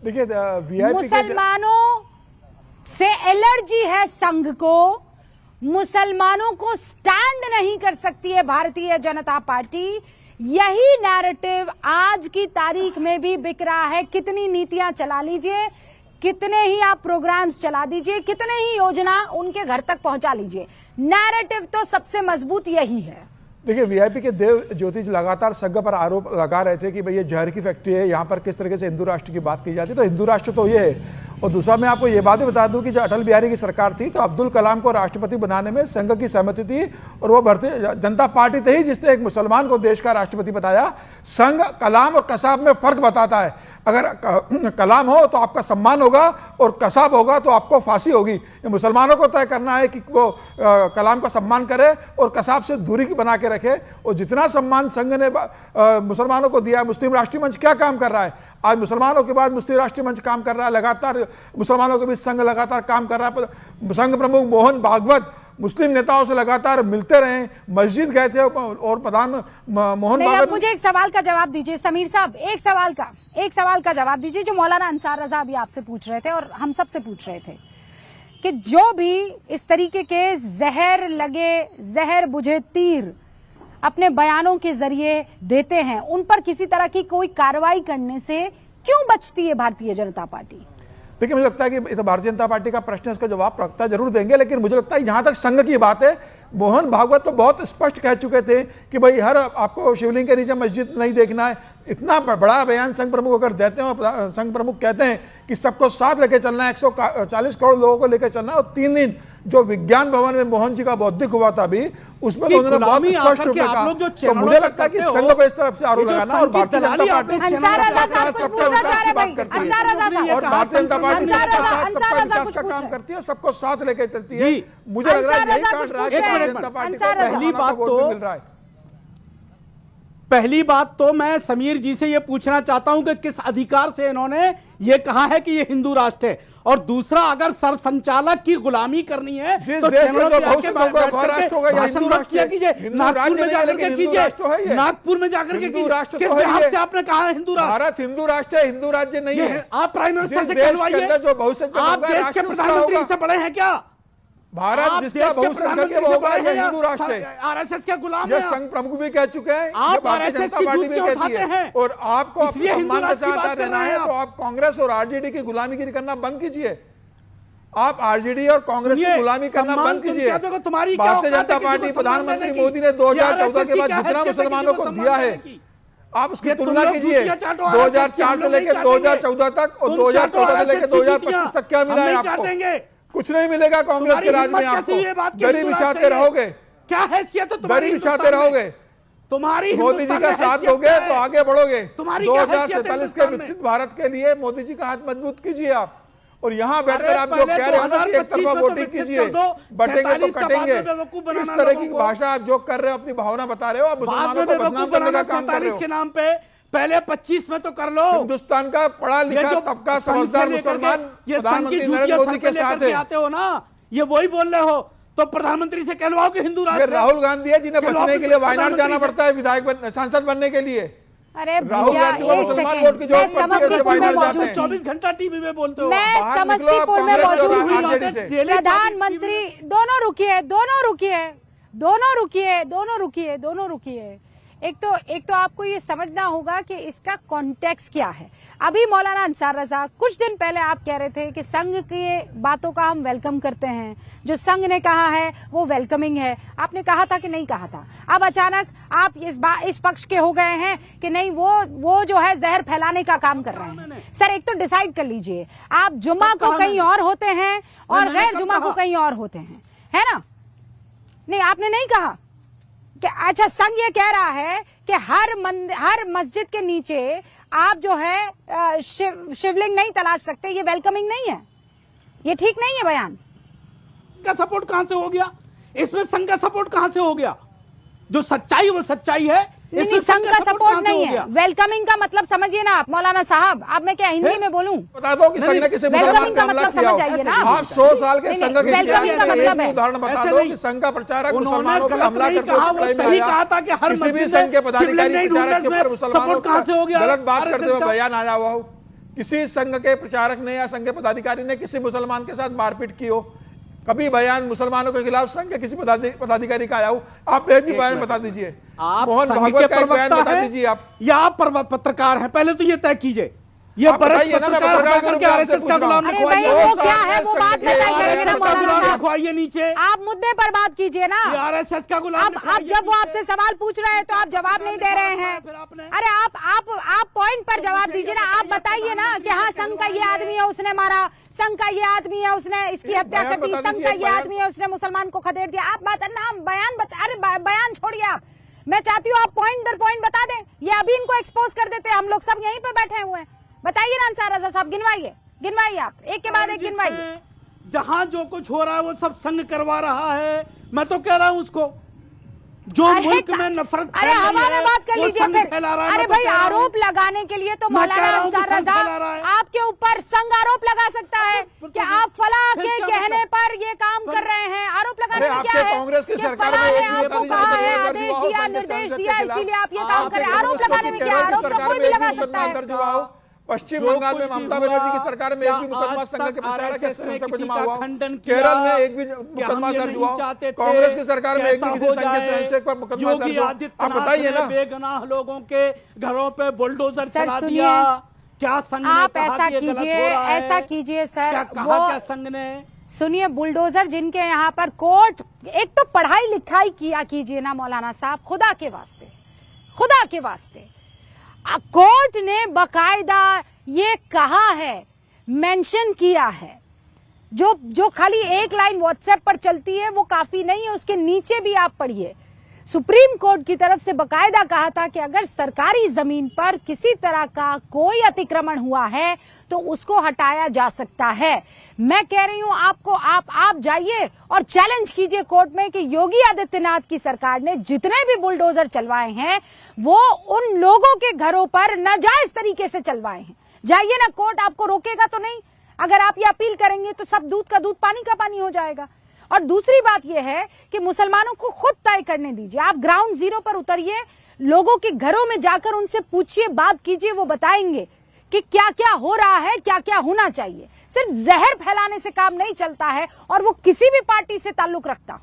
देखिए वीआईपी मुसलमानों से एलर्जी है संघ को, मुसलमानों को स्टैंड नहीं कर सकती है भारतीय जनता पार्टी। यही नैरेटिव आज की तारीख में भी बिक रहा है। कितनी नीतियां चला लीजिए, कितने ही आप प्रोग्राम्स चला दीजिए, कितने ही योजना उनके घर तक पहुंचा लीजिए, नैरेटिव तो सबसे मजबूत यही है। देखिए वीआईपी के देव ज्योति लगातार संघ पर आरोप लगा रहे थे कि भाई ये जहर की फैक्ट्री है, यहाँ पर किस तरीके से हिंदू राष्ट्र की बात की जाती है। तो हिंदू राष्ट्र तो ये है। और दूसरा मैं आपको ये बात भी बता दूं कि जो अटल बिहारी की सरकार थी तो अब्दुल कलाम को राष्ट्रपति बनाने में संघ की सहमति थी, और वो भारतीय जनता पार्टी थी जिसने एक मुसलमान को देश का राष्ट्रपति बताया। संघ कलाम और कसाब में फर्क बताता है। अगर कलाम हो तो आपका सम्मान होगा और कसाब होगा तो आपको फांसी होगी। ये मुसलमानों को तय करना है कि वो कलाम का सम्मान करे और कसाब से दूरी बना के रखे। और जितना सम्मान संघ ने मुसलमानों को दिया, मुस्लिम राष्ट्रीय मंच क्या काम कर रहा है? आज मुसलमानों के बाद मुस्लिम राष्ट्रीय मंच काम कर रहा है, लगातार मुसलमानों के बीच संघ लगातार काम कर रहा है। संघ प्रमुख मोहन भागवत मुस्लिम नेताओं से लगातार मिलते रहे, मस्जिद गए थे और प्रधान मोहन भागवत। मुझे एक सवाल का जवाब दीजिए समीर साहब, एक सवाल का जवाब दीजिए जो मौलाना अंसार रजा भी आपसे पूछ रहे थे और हम सब से पूछ रहे थे कि जो भी इस तरीके के जहर लगे, जहर बुझे तीर अपने बयानों के जरिए देते हैं, उन पर किसी तरह की कोई कार्रवाई करने से क्यों बचती है भारतीय जनता पार्टी? देखिए मुझे लगता है कि तो भारतीय जनता पार्टी का प्रश्न है, इसका जवाब प्रवक्ता जरूर देंगे। लेकिन मुझे लगता है जहां तक संघ की बात है, मोहन भागवत तो बहुत स्पष्ट कह चुके थे कि भाई हर आपको शिवलिंग के नीचे मस्जिद नहीं देखना है। इतना बड़ा बयान संघ प्रमुख अगर देते हैं और संघ प्रमुख कहते हैं कि सबको साथ लेकर चलना है, 140 करोड़ लोगों को लेकर चलना है। और 3 दिन जो विज्ञान भवन में मोहन जी का बौद्धिक हुआ था भी, उसमें तो उन्होंने बहुत स्पष्ट रूप में कहा। तो मुझे लगता है कि संघ पे इस तरफ से आरोप लगाना और भारतीय जनता पार्टी सबका विकास की बात करती है और भारतीय जनता पार्टी सबका साथ सबका विकास का काम करती है, सबको साथ लेकर चलती है। मुझे लग रहा है यही काट रहा है कि भारतीय जनता पार्टी को मिल रहा है। पहली बात तो मैं समीर जी से यह पूछना चाहता हूं कि किस अधिकार से इन्होंने ये कहा है कि ये हिंदू राष्ट्र है। और दूसरा, अगर सरसंचालक की गुलामी करनी है तो नागपुर में जाकर के कीजिए। आपने कहा हिंदू राष्ट्र, भारत हिंदू राष्ट्र है, हिंदू राज्य नहीं है। आप प्राइम मिनिस्टर से कहलवाइए, आप देश के प्रधानमंत्री से बड़े हैं क्या? भारत जिसका बहुसंख्यक है वो होगा, ये हिंदू राष्ट्र है। आरएसएस के गुलाम ये संघ प्रमुख भी कह चुके हैं, ये भारतीय जनता पार्टी भी कहती है। और आपको अपने सम्मान के साथ रहना है तो आप कांग्रेस और आरजेडी की गुलामीगिरी करना बंद कीजिए। आप आरजेडी और कांग्रेस की गुलामी करना बंद कीजिए। भारतीय जनता पार्टी, प्रधानमंत्री मोदी ने 2014 के बाद जितना मुसलमानों को दिया है, आप उसकी तुलना कीजिए 2004 से लेकर 2014 तक और 2014 से लेकर 2025 तक क्या मिला है आपको? कुछ नहीं मिलेगा कांग्रेस के राज में। आपको दरी बिछाते रहोगे, क्या हैसियत है दरी बिछाते रहोगे। तुम्हारी मोदी जी का साथ दोगे तो आगे बढ़ोगे। 2047 के विकसित भारत के लिए मोदी जी का हाथ मजबूत कीजिए आप। और यहाँ बैठकर आप जो कह रहे हो ना कि एक तरफा वोटिंग कीजिए, बटेंगे तो कटेंगे, इस तरह की भाषा आप जो कर रहे हो, अपनी भावना बता रहे हो, आप मुसलमानों को बदनाम करने का काम कर रहे हो। के नाम पे पहले 25 में तो कर लो। हिंदुस्तान का पढ़ा लिखा तबका, समझदार मुसलमान प्रधानमंत्री नरेंद्र मोदी के साथ है। आते हो ना, ये वही बोल रहे हो तो प्रधानमंत्री से कहलवाओ कि हिंदू राष्ट्र। राहुल गांधी है जिन्हें बचने के लिए वायनाड जाना पड़ता है विधायक सांसद बनने के लिए। अरे राहुल गांधी को मुसलमान वोट की जरूरत पड़ती है, वायनाड जाते हैं। 24 घंटा टीवी में बोलते हो। मैं समस्तीपुर में मौजूद हूँ। प्रधानमंत्री, दोनों रुकिए। एक तो आपको ये समझना होगा कि इसका कॉन्टेक्स्ट क्या है। अभी मौलाना अंसार रजा, कुछ दिन पहले आप कह रहे थे कि संघ की बातों का हम वेलकम करते हैं, जो संघ ने कहा है वो वेलकमिंग है। आपने कहा था कि नहीं कहा था? अब अचानक आप इस पक्ष के हो गए हैं कि नहीं, वो जो है जहर फैलाने का काम कर रहे हैं। सर एक तो डिसाइड कर लीजिए, आप जुम्मा को कहीं और होते हैं और गैर जुम्मा को कहीं और होते हैं, है ना? नहीं, आपने नहीं कहा कि अच्छा संघ ये कह रहा है कि हर मस्जिद के नीचे आप जो है शिवलिंग नहीं तलाश सकते, ये वेलकमिंग नहीं है, ये ठीक नहीं है बयान। का सपोर्ट कहां से हो गया इसमें? संघ का सपोर्ट कहां से हो गया? जो सच्चाई वो सच्चाई है, नहीं, संघ का सपोर्ट नहीं है। वेलकमिंग का मतलब समझिए ना आप मौलाना साहब। अब मैं क्या हिंदी में बोलूं? बता दो कि संघ ने किसी मुसलमान का हमला किया हो। आप 100 साल के संघ के इतिहास में एक उदाहरण बता दो कि संघ का प्रचारक मुसलमानों पर हमला करते हुए किसी भी संघ के पदाधिकारी प्रचारक के ऊपर मुसलमानों का गलत बात करते हुए बयान आया हुआ हो। किसी संघ के प्रचारक ने या संघ के पदाधिकारी ने किसी मुसलमान के साथ मारपीट की हो, कभी बयान मुसलमानों के खिलाफ संघ के किसी पदाधिकारी का आया हो? आप एक भी बयान बता दीजिए। आप मोहन संघ भागवत के का एक बयान प्रवक्ता बता हैं दीजिए आप। या आप पत्रकार हैं? पहले तो ये तय कीजिए। ये आप बताइए ना, मैं पत्रकार के रूप में आपसे पूछ रहा हूं। अरे भाई वो क्या है वो बात बताइए ना मौलाना साहब। खुआइए नीचे, आप मुद्दे पर बात कीजिए ना। आरएसएस का गुलाम। आप जब वो आपसे सवाल पूछ रहे हैं तो आप जवाब नहीं दे रहे हैं। अरे आप पॉइंट पर जवाब दीजिए ना। आप बताइए ना कि हाँ संघ का ये आदमी है उसने मारा, संघ का ये आदमी है उसने इसकी हत्या कर दी, संघ का ये आदमी है उसने मुसलमान को खदेड़ दिया। आप बात ना बयान बता, अरे बयान छोड़िए आप। मैं चाहती हूँ आप पॉइंट दर पॉइंट बता दें। ये अभी इनको एक्सपोज कर देते हैं, हम लोग सब यहीं पे बैठे हुए हैं। बताइए ना अंसार रजा साहब, गिनवाइए आप, एक के बाद एक गिनवाइए। जहां जो कुछ हो रहा है वो सब संघ करवा रहा है। मैं तो कह रहा हूं उसको जो मुल्क में नफरत अरे हवा में बात कर लीजिए फिर। अरे भाई आरोप लगाने के लिए तो मौलाना अंसार रजा आपके ऊपर संघ आरोप लगा सकता है कि आप फला के कहने पर ये काम कर रहे हैं। आरोप लगाने में क्या है? कांग्रेस की सरकार में आपको कहा है, आदेश दिया, निर्देश दिया, इसीलिए आप ये काम करें। आरोप लगाने में क्या? आरोप तो कोई भी लगा सकता है। पश्चिम बंगाल में ममता बनर्जी की सरकार में एक भी मुकदमा संघ के प्रचारक के सबको जमा हुआ, केरल में एक भी मुकदमा दर्ज हुआ, कांग्रेस की सरकार में एक भी किसी संघ के स्वयंसेवक पर मुकदमा दर्ज हुआ? आप बताइए ना। बेगुनाह लोगों के घरों पे बुलडोजर चला दिया, क्या संघ ने आप कहा ऐसा कि ये गलत कीजिए, हो रहा है? ऐसा कीजिए सर। क्या कहा क्या संघ ने? सुनिए, बुलडोजर जिनके यहाँ पर कोर्ट, एक तो पढ़ाई लिखाई किया कीजिए ना मौलाना साहब, खुदा के वास्ते। कोर्ट ने बकायदा ये कहा है, मेंशन किया है। जो खाली एक लाइन व्हाट्सएप पर चलती है वो काफी नहीं है, उसके नीचे भी आप पढ़िए। सुप्रीम कोर्ट की तरफ से बकायदा कहा था कि अगर सरकारी जमीन पर किसी तरह का कोई अतिक्रमण हुआ है तो उसको हटाया जा सकता है। मैं कह रही हूं आपको, आप जाइए और चैलेंज कीजिए कोर्ट में कि योगी आदित्यनाथ की सरकार ने जितने भी बुलडोजर चलवाए हैं वो उन लोगों के घरों पर नाजायज तरीके से चलवाए हैं। जाइए ना, कोर्ट आपको रोकेगा तो नहीं। अगर आप ये अपील करेंगे तो सब दूध का दूध पानी का पानी हो जाएगा। और दूसरी बात यह है कि मुसलमानों को खुद तय करने दीजिए। आप ग्राउंड जीरो पर उतरिए, लोगों के घरों में जाकर उनसे पूछिए, बात कीजिए, वो बताएंगे कि क्या क्या हो रहा है, क्या क्या होना चाहिए। सिर्फ जहर फैलाने से काम नहीं चलता है, और वो किसी भी पार्टी से ताल्लुक रखता हो।